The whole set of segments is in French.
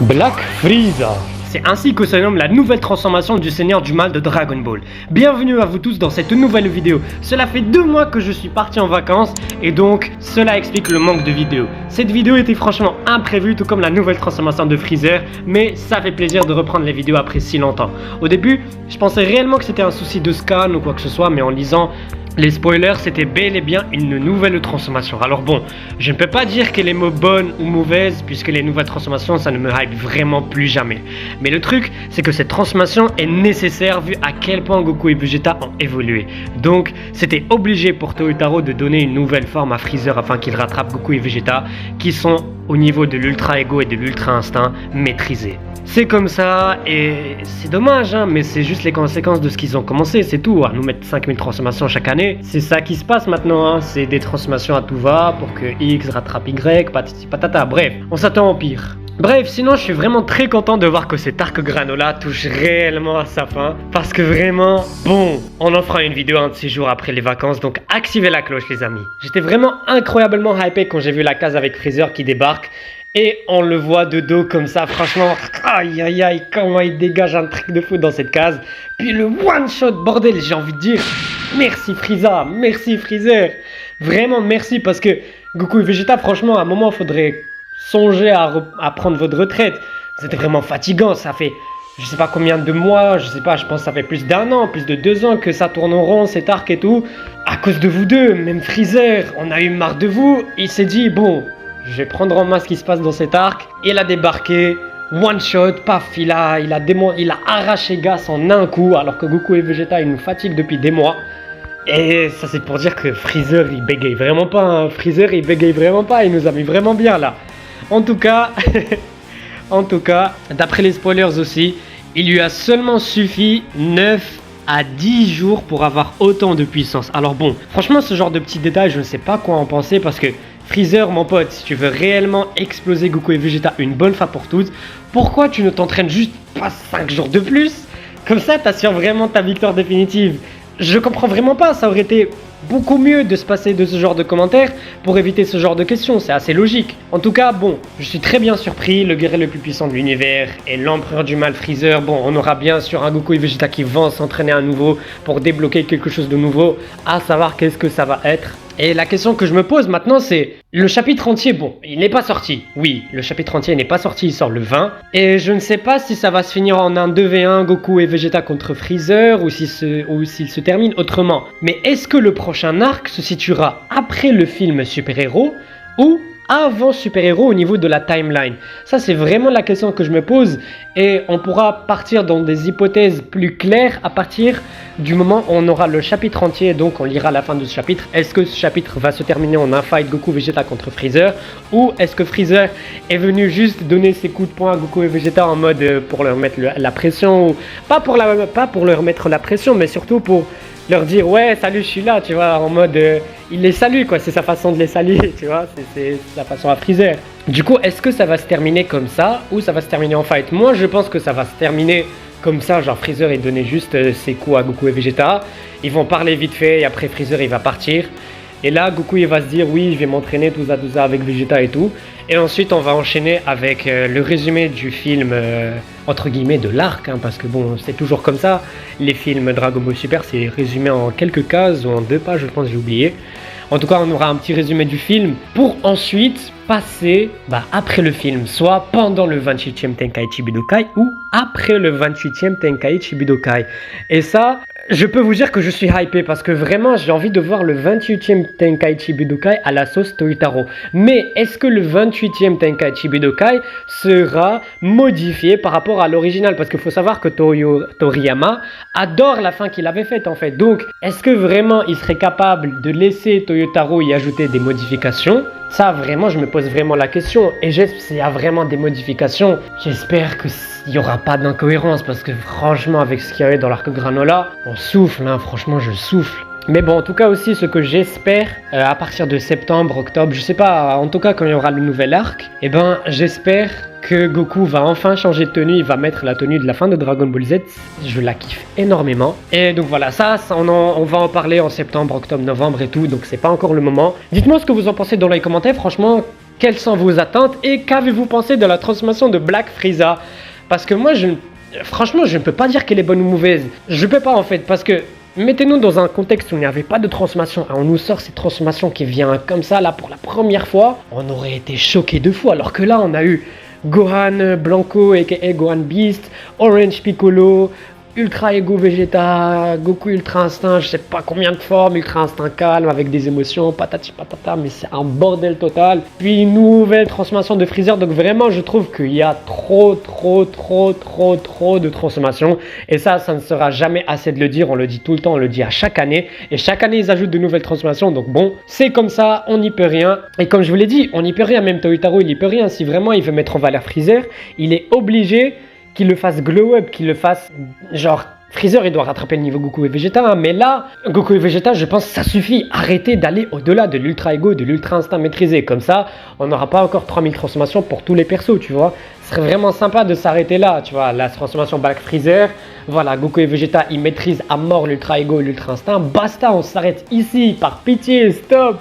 Black Frieza. C'est ainsi que se nomme la nouvelle transformation du Seigneur du Mal de Dragon Ball. Bienvenue à vous tous dans cette nouvelle vidéo. Cela fait 2 mois que je suis parti en vacances et donc cela explique le manque de vidéos. Cette vidéo était franchement imprévue, tout comme la nouvelle transformation de Freezer, mais ça fait plaisir de reprendre les vidéos après si longtemps. Au début, je pensais réellement que c'était un souci de scan ou quoi que ce soit, mais en lisant les spoilers, c'était bel et bien une nouvelle transformation. Alors bon, je ne peux pas dire qu'elle est bonne ou mauvaise, puisque les nouvelles transformations, ça ne me hype vraiment plus jamais. Mais le truc, c'est que cette transformation est nécessaire vu à quel point Goku et Vegeta ont évolué. Donc, c'était obligé pour Toyotaro de donner une nouvelle forme à Freezer afin qu'il rattrape Goku et Vegeta, qui sont au niveau de l'Ultra Ego et de l'Ultra Instinct maîtrisés. C'est comme ça, et c'est dommage, hein, mais c'est juste les conséquences de ce qu'ils ont commencé, c'est tout. À nous mettre 5000 transformations chaque année, c'est ça qui se passe maintenant, hein. C'est des transformations à tout va pour que X rattrape Y, patati patata, bref, on s'attend au pire. Bref, sinon je suis vraiment très content de voir que cet arc Granola touche réellement à sa fin. Parce que vraiment, bon, on en fera une vidéo un de ces jours après les vacances, donc activez la cloche les amis. J'étais vraiment incroyablement hypé quand j'ai vu la case avec Freezer qui débarque. Et on le voit de dos comme ça, franchement, aïe aïe aïe, comment il dégage un truc de fou dans cette case. Puis le one shot, bordel, j'ai envie de dire, merci Frieza, merci Freezer. Vraiment merci parce que Goku et Vegeta, franchement, à un moment, il faudrait songer à prendre votre retraite. C'était vraiment fatigant, ça fait je sais pas combien de mois, je sais pas, je pense que ça fait plus d'1 an, plus de 2 ans que ça tourne en rond cet arc et tout. À cause de vous deux, même Freezer, on a eu marre de vous, il s'est dit, bon, je vais prendre en main ce qui se passe dans cet arc. Il a débarqué, one shot, paf, il a arraché Gas en un coup, alors que Goku et Vegeta, ils nous fatiguent depuis des mois. Et ça c'est pour dire que Freezer, il bégaye vraiment pas, hein. Freezer, il bégaye vraiment pas, il nous a mis vraiment bien là. En tout cas, d'après les spoilers aussi, il lui a seulement suffi 9 à 10 jours pour avoir autant de puissance. Alors bon, franchement, ce genre de petits détails, je ne sais pas quoi en penser parce que Freezer, mon pote, si tu veux réellement exploser Goku et Vegeta une bonne fois pour toutes, pourquoi tu ne t'entraînes juste pas 5 jours de plus? Comme ça, t'assures vraiment ta victoire définitive. Je comprends vraiment pas, ça aurait été beaucoup mieux de se passer de ce genre de commentaires pour éviter ce genre de questions, c'est assez logique. En tout cas, bon, je suis très bien surpris, le guerrier le plus puissant de l'univers et l'empereur du mal Freezer, bon, on aura bien sûr un Goku et Vegeta qui vont s'entraîner à nouveau pour débloquer quelque chose de nouveau, à savoir qu'est-ce que ça va être. Et la question que je me pose maintenant c'est, le chapitre entier, bon, il n'est pas sorti. Oui, le chapitre entier n'est pas sorti, il sort le 20. Et je ne sais pas si ça va se finir en un 2v1 Goku et Vegeta contre Freezer ou s'il se termine autrement. Mais est-ce que le prochain arc se situera après le film Super Héros ou avant Super Héros au niveau de la timeline? Ça c'est vraiment la question que je me pose et on pourra partir dans des hypothèses plus claires à partir du moment où on aura le chapitre entier, donc on lira la fin de ce chapitre. Est-ce que ce chapitre va se terminer en un fight Goku Vegeta contre Freezer ou est-ce que Freezer est venu juste donner ses coups de poing à Goku et Vegeta en mode pour leur mettre la pression ou pas pour leur mettre la pression mais surtout pour leur dire ouais salut je suis là, tu vois, en mode il les salue quoi, c'est sa façon de les saluer, tu vois, c'est sa façon à Freezer. Du coup est-ce que ça va se terminer comme ça ou ça va se terminer en fight? Moi je pense que ça va se terminer comme ça, genre Freezer il donnait juste ses coups à Goku et Vegeta, ils vont parler vite fait et après Freezer il va partir. Et là, Goku il va se dire oui, je vais m'entraîner tout ça avec Vegeta et tout. Et ensuite, on va enchaîner avec le résumé du film, entre guillemets, de l'arc. Hein, parce que bon, c'est toujours comme ça. Les films Dragon Ball Super, c'est résumé en quelques cases ou en 2 pages, je pense, j'ai oublié. En tout cas, on aura un petit résumé du film pour ensuite passer après le film, soit pendant le 28e Tenkaichi Budokai ou après le 28e Tenkaichi Budokai. Et ça, je peux vous dire que je suis hypé parce que vraiment j'ai envie de voir le 28e Tenkaichi Budokai à la sauce Toyotaro. Mais est-ce que le 28e Tenkaichi Budokai sera modifié par rapport à l'original? Parce qu'il faut savoir que Toriyama adore la fin qu'il avait faite en fait. Donc est-ce que vraiment il serait capable de laisser Toyotaro y ajouter des modifications? Ça vraiment je me pose vraiment la question. Et s'il y a vraiment des modifications, j'espère qu'il n'y aura pas d'incohérence parce que franchement avec ce qu'il y avait dans l'arc Granola, on souffle, hein, franchement je souffle. Mais bon, en tout cas aussi, ce que j'espère, à partir de septembre, octobre, je sais pas, en tout cas quand il y aura le nouvel arc, eh ben j'espère que Goku va enfin changer de tenue, il va mettre la tenue de la fin de Dragon Ball Z, je la kiffe énormément. Et donc voilà, on va en parler en septembre, octobre, novembre et tout, donc c'est pas encore le moment. Dites-moi ce que vous en pensez dans les commentaires, franchement, quelles sont vos attentes et qu'avez-vous pensé de la transformation de Black Frieza? Parce que moi, franchement, je ne peux pas dire qu'elle est bonne ou mauvaise. Je peux pas en fait, parce que mettez-nous dans un contexte où il n'y avait pas de transformation et on nous sort cette transformation qui vient comme ça là pour la première fois, on aurait été choqués de fou. Alors que là, on a eu Gohan Blanco aka Gohan Beast, Orange Piccolo, Ultra Ego Vegeta, Goku Ultra Instinct, je sais pas combien de formes, Ultra Instinct calme avec des émotions, patati patata, mais c'est un bordel total. Puis une nouvelle transformation de Freezer, donc vraiment je trouve qu'il y a trop de transformations. Et ça ne sera jamais assez de le dire, on le dit tout le temps, on le dit à chaque année. Et chaque année ils ajoutent de nouvelles transformations, donc bon, c'est comme ça, on n'y peut rien. Et comme je vous l'ai dit, on n'y peut rien, même Toyotaro il n'y peut rien. Si vraiment il veut mettre en valeur Freezer, il est obligé qu'il le fasse glow up, qu'il le fasse genre Freezer il doit rattraper le niveau Goku et Vegeta, hein, mais là Goku et Vegeta je pense que ça suffit, arrêtez d'aller au-delà de l'Ultra Ego, de l'Ultra Instinct maîtrisé, comme ça on n'aura pas encore 3000 transformations pour tous les persos, tu vois. Ce serait vraiment sympa de s'arrêter là, tu vois, la transformation Black Freezer, voilà, Goku et Vegeta ils maîtrisent à mort l'Ultra Ego et l'Ultra Instinct, basta, on s'arrête ici, par pitié, stop,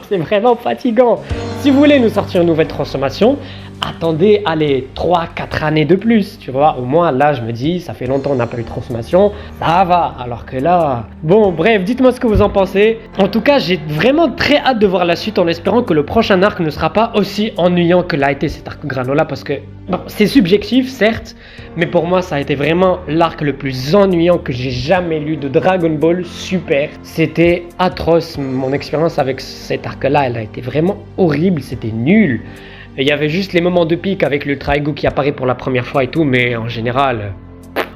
c'est vraiment fatigant. Si vous voulez nous sortir une nouvelle transformation, attendez, allez, 3-4 années de plus, tu vois. Au moins, là, je me dis, ça fait longtemps qu'on n'a pas eu de transformation, ça va. Alors que là... Bon, bref, dites-moi ce que vous en pensez. En tout cas, j'ai vraiment très hâte de voir la suite en espérant que le prochain arc ne sera pas aussi ennuyant que l'a été cet arc Granola parce que... Bon, c'est subjectif, certes, mais pour moi, ça a été vraiment l'arc le plus ennuyant que j'ai jamais lu de Dragon Ball Super. C'était atroce, mon expérience avec cet arc-là, elle a été vraiment horrible, c'était nul. Il y avait juste les moments de pic avec le Ego qui apparaît pour la première fois et tout, mais en général...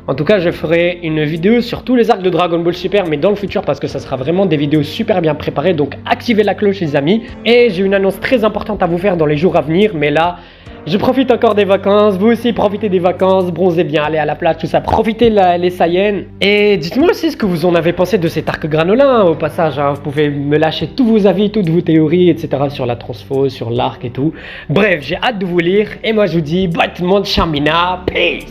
En tout cas, je ferai une vidéo sur tous les arcs de Dragon Ball Super, mais dans le futur, parce que ça sera vraiment des vidéos super bien préparées, donc activez la cloche les amis. Et j'ai une annonce très importante à vous faire dans les jours à venir, mais là... Je profite encore des vacances, vous aussi profitez des vacances, bronzez bien, allez à la plage, tout ça, profitez les Saiyans. Et dites-moi aussi ce que vous en avez pensé de cet arc Granola, hein, au passage, hein, vous pouvez me lâcher tous vos avis, toutes vos théories, etc. sur la transfo, sur l'arc et tout. Bref, j'ai hâte de vous lire, et moi je vous dis, bye tout le monde, Chamina, peace.